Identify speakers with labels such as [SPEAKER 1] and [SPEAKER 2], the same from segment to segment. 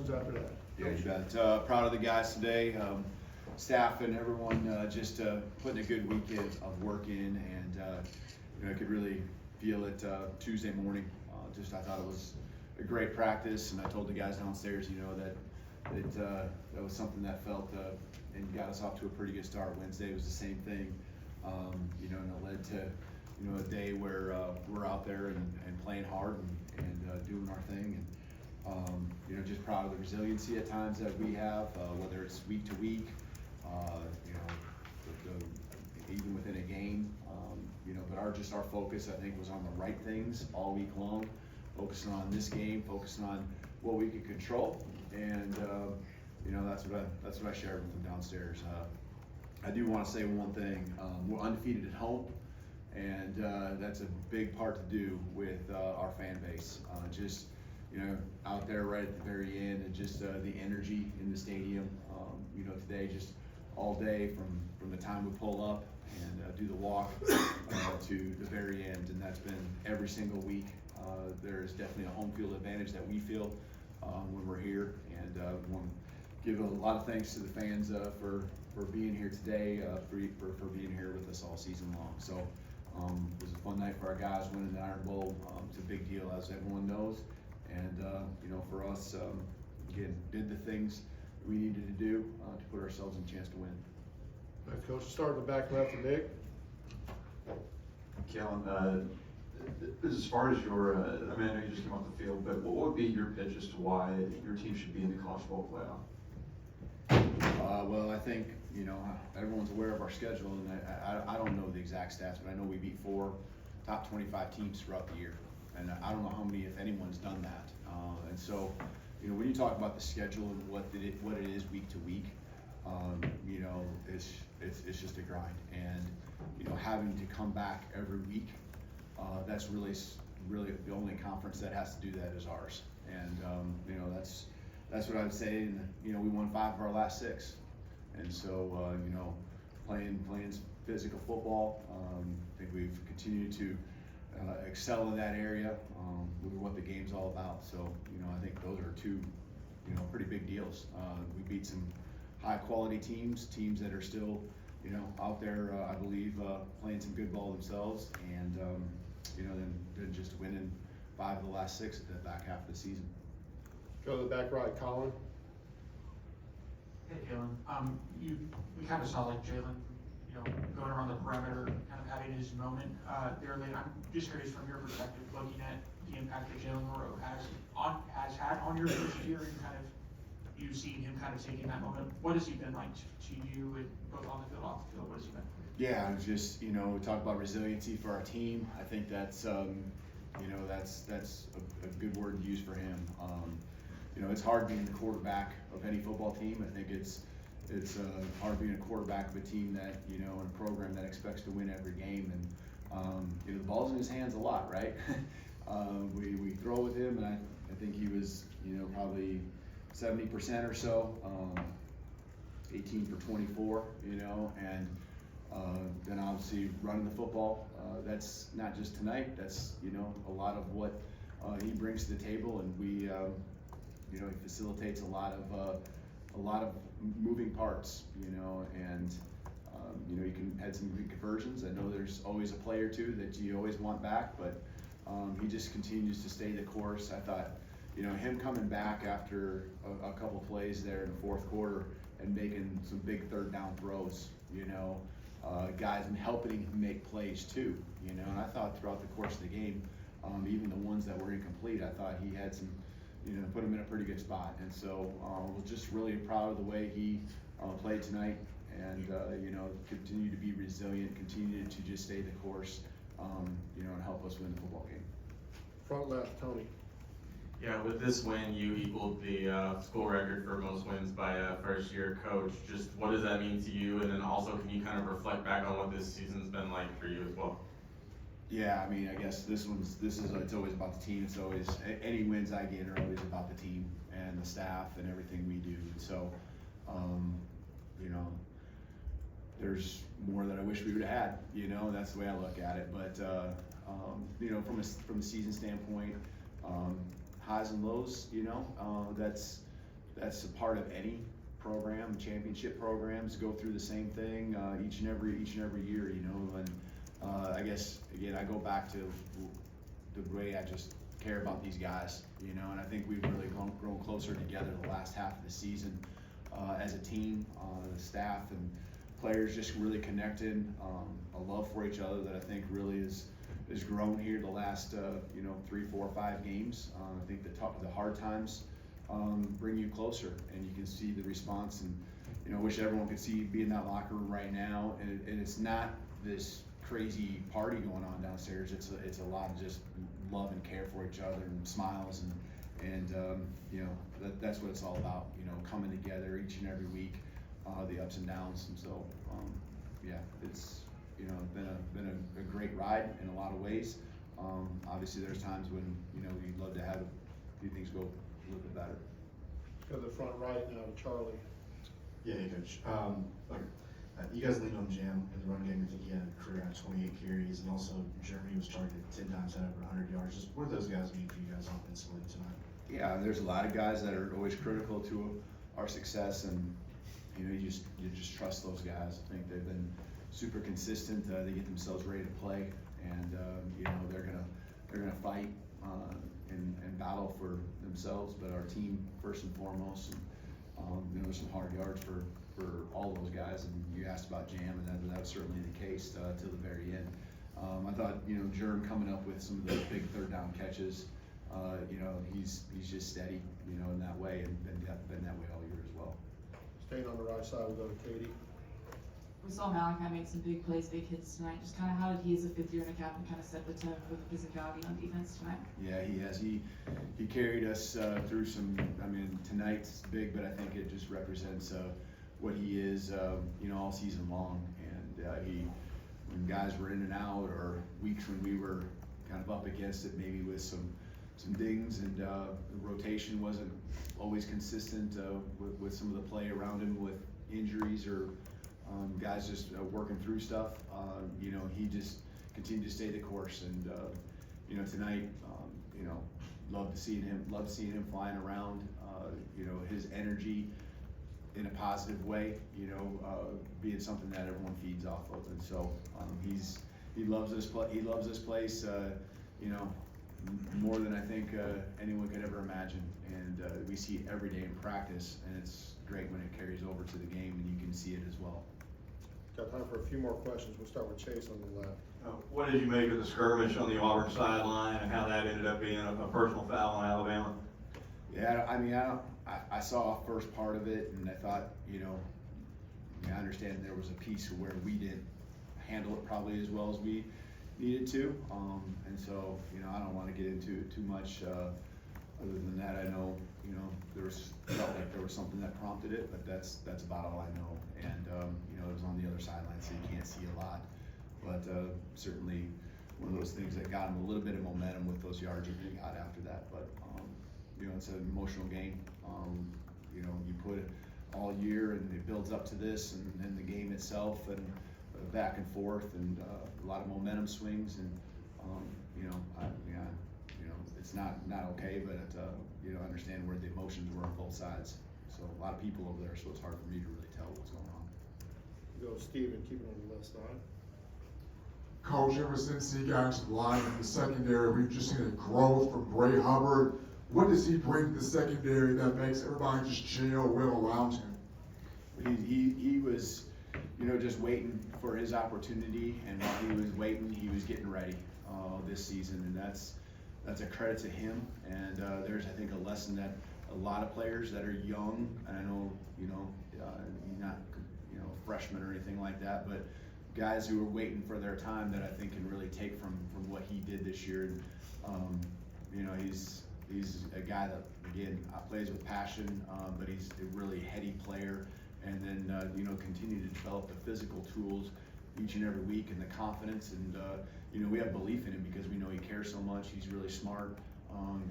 [SPEAKER 1] questions after that.
[SPEAKER 2] Yeah, you bet. Proud of the guys today. Staff and everyone just putting a good week of work in, and I could really feel it Tuesday morning. I thought it was a great practice, and I told the guys downstairs, that was something that felt and got us off to a pretty good start. Wednesday was the same thing, and it led to a day where we're out there and playing hard and doing our thing. And just proud of the resiliency at times that we have, whether it's week to week, even within a game, but our focus, I think, was on the right things all week long, focusing on this game, focusing on what we could control, and that's what I shared with them downstairs. I do want to say one thing: we're undefeated at home, and that's a big part to do with our fan base. Out there right at the very end, and just the energy in the stadium. Today, just all day from the time we pull up and do the walk to the very end, and that's been every single week. There's definitely a home field advantage that we feel when we're here, and want to give a lot of thanks to the fans for being here today, for being here with us all season long. So it was a fun night for our guys winning the Iron Bowl. It's a big deal, as everyone knows. And for us, again, did the things we needed to do to put ourselves in a chance to win.
[SPEAKER 1] Thanks, Coach. Start in the back left with Nick.
[SPEAKER 3] Kalen, as far as your, I know you just came off the field, but what would be your pitch as to why your team should be in the college football playoff?
[SPEAKER 2] Well, I think everyone's aware of our schedule, and I don't know the exact stats, but I know we beat 4 top 25 teams throughout the year. And I don't know how many, if anyone's done that. And so, when you talk about the schedule and what it is week to week, it's just a grind. And having to come back every week, that's really the only conference that has to do that is ours. And that's what I would say. And we won 5 of our last 6. And so playing physical football, I think we've continued to excel in that area with what the game's all about. So, I think those are 2, pretty big deals. We beat some high quality teams that are still, out there, I believe, playing some good ball themselves, and, then just winning 5 of the last 6 at the back half of the season.
[SPEAKER 1] Go to the back right, Colin.
[SPEAKER 4] Hey, Kalen. We kind of saw like Jalen, going around the perimeter, kind of having his moment there late. I'm just curious from your perspective, looking at the impact that Jalen Moreau has had on your first year, and kind of you seeing him kind of taking that moment. What has he been like to you, both on the field, off the field? What has he been?
[SPEAKER 2] Yeah, just we talk about resiliency for our team. I think that's that's a good word to use for him. It's hard being the quarterback of any football team. I think it's hard being a quarterback of a team that, in a program that expects to win every game. And, the ball's in his hands a lot, right? We throw with him, and I think he was, probably 70% or so, 18 for 24, and then obviously running the football. That's not just tonight. That's, a lot of what he brings to the table, and we, he facilitates a lot of moving parts, and you can add some good conversions. I know there's always a play or two that you always want back, but he just continues to stay the course. I thought, him coming back after a couple plays there in the fourth quarter and making some big 3rd down throws, guys and helping him make plays too, and I thought throughout the course of the game, even the ones that were incomplete, I thought he had some, put him in a pretty good spot. And so was just really proud of the way he played tonight, and continue to be resilient, continue to just stay the course, and help us win the football game.
[SPEAKER 1] Front left, Tony.
[SPEAKER 5] Yeah, with this win, you equaled the school record for most wins by a first-year coach. Just what does that mean to you? And then also, can you kind of reflect back on what this season's been like for you as well?
[SPEAKER 2] Yeah, I guess it's always about the team. It's always, any wins I get are always about the team and the staff and everything we do. And so, there's more that I wish we would have had, that's the way I look at it. But, from a season standpoint, highs and lows, that's that's a part of any program. Championship programs go through the same thing each and every year, you know. And I guess again, I go back to the way I just care about these guys, you know. And I think we've really grown closer together the last half of the season as a team, the staff and players just really connected. A love for each other that I think really is grown here the last 3, 4, 5 games. I think the hard times bring you closer, and you can see the response. And you know, wish everyone could see be in that locker room right now. And it's not this crazy party going on downstairs. It's a lot of just love and care for each other and smiles and you know, that's what it's all about. You know, coming together each and every week, the ups and downs. And so yeah, it's been a great ride in a lot of ways. Obviously, there's times when you'd love to have a few things go a little bit better.
[SPEAKER 1] Go to the front right now to Charlie.
[SPEAKER 6] Yeah, hey, Coach. You guys leaned on Jam in the run game. I think he had a career high 28 carries, and also Germany was targeted 10 times, had over 100 yards. Just what do those guys mean for you guys offensively tonight?
[SPEAKER 2] Yeah, there's a lot of guys that are always critical to our success, and you just trust those guys. I think they've been super consistent. They get themselves ready to play, and they're gonna fight and battle for themselves, but our team first and foremost. And there's some hard yards for all those guys, and you asked about Jam, and that was certainly the case till the very end. I thought Jerm coming up with some of those big third down catches. He's just steady, in that way, and been that way all year as well.
[SPEAKER 1] Staying on the right side, we go to Katie.
[SPEAKER 7] We saw Malachi make some big plays, big hits tonight. Just kind of how did he, as a fifth-year and a captain, kind of set the tone for the physicality on defense tonight?
[SPEAKER 2] Yeah, he has. He carried us through some. I mean, tonight's big, but I think it just represents what he is, all season long. And when guys were in and out, or weeks when we were kind of up against it, maybe with some dings, and the rotation wasn't always consistent with some of the play around him, with injuries or guys just working through stuff. He just continued to stay the course, and tonight, love seeing him flying around. His energy in a positive way, being something that everyone feeds off of, and so he loves this place, more than I think anyone could ever imagine, and we see it every day in practice, and it's great when it carries over to the game, and you can see it as well.
[SPEAKER 1] Got time for a few more questions. We'll start with Chase on the left.
[SPEAKER 8] What did you make of the skirmish on the Auburn sideline and how that ended up being a personal foul on Alabama?
[SPEAKER 2] Yeah, I mean, I saw a first part of it, and I thought, I understand there was a piece where we didn't handle it probably as well as we needed to, and so, I don't want to get into it too much. Other than that, I know, felt like there was something that prompted it, but that's about all I know. And it was on the other sideline, so you can't see a lot. But certainly one of those things that got him a little bit of momentum with those yards that he got after that. But it's an emotional game. You put it all year, and it builds up to this, and the game itself, and back and forth, and a lot of momentum swings, and it's not okay, but I understand where the emotions were on both sides. So a lot of people over there, so it's hard for me to really tell what's going on.
[SPEAKER 1] We go to Steven, keeping on the left side.
[SPEAKER 9] Coach, ever since he got into the line in the secondary, we've just seen a growth from Bray Hubbard. What does he bring to the secondary that makes everybody just gel well around him?
[SPEAKER 2] He was, just waiting for his opportunity, and while he was waiting, he was getting ready this season, and that's a credit to him. And there's, I think, a lesson that a lot of players that are young, and I know, not freshmen or anything like that, but guys who are waiting for their time, that I think can really take from what he did this year. And he's a guy that, again, plays with passion, but he's a really heady player. And then continue to develop the physical tools each and every week, and the confidence, and we have belief in him because we know he cares so much. He's really smart.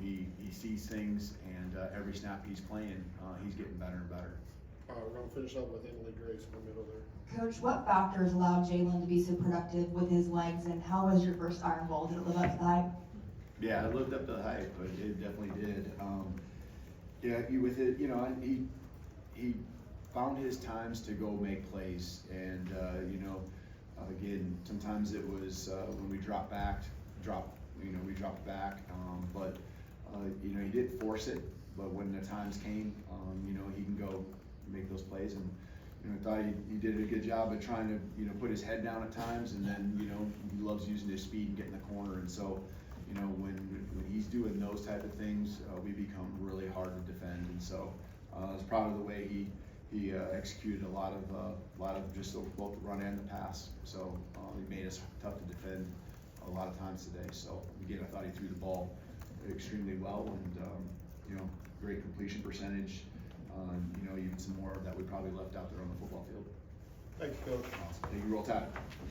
[SPEAKER 2] He sees things, and every snap he's playing, he's getting better and better.
[SPEAKER 1] All right, we're gonna finish up with Emily Grace in the middle there.
[SPEAKER 10] Coach, what factors allowed Jalen to be so productive with his legs, and how was your first Iron Bowl? Did it live up to the hype?
[SPEAKER 2] Yeah, it lived up to the hype, but it definitely did. Yeah, with it, he found his times to go make plays, and again, sometimes it was when we dropped back, but he didn't force it. But when the times came, he can go make those plays, and I thought he did a good job of trying to put his head down at times, and then he loves using his speed and getting the corner, and so. When he's doing those type of things, we become really hard to defend, and so I was proud of the way he executed a lot of just both the run and the pass. So he made us tough to defend a lot of times today. So again, I thought he threw the ball extremely well, and great completion percentage. Even some more that we probably left out there on the football field.
[SPEAKER 1] Thank you, Coach.
[SPEAKER 2] Awesome. Thank you, Roll Tide.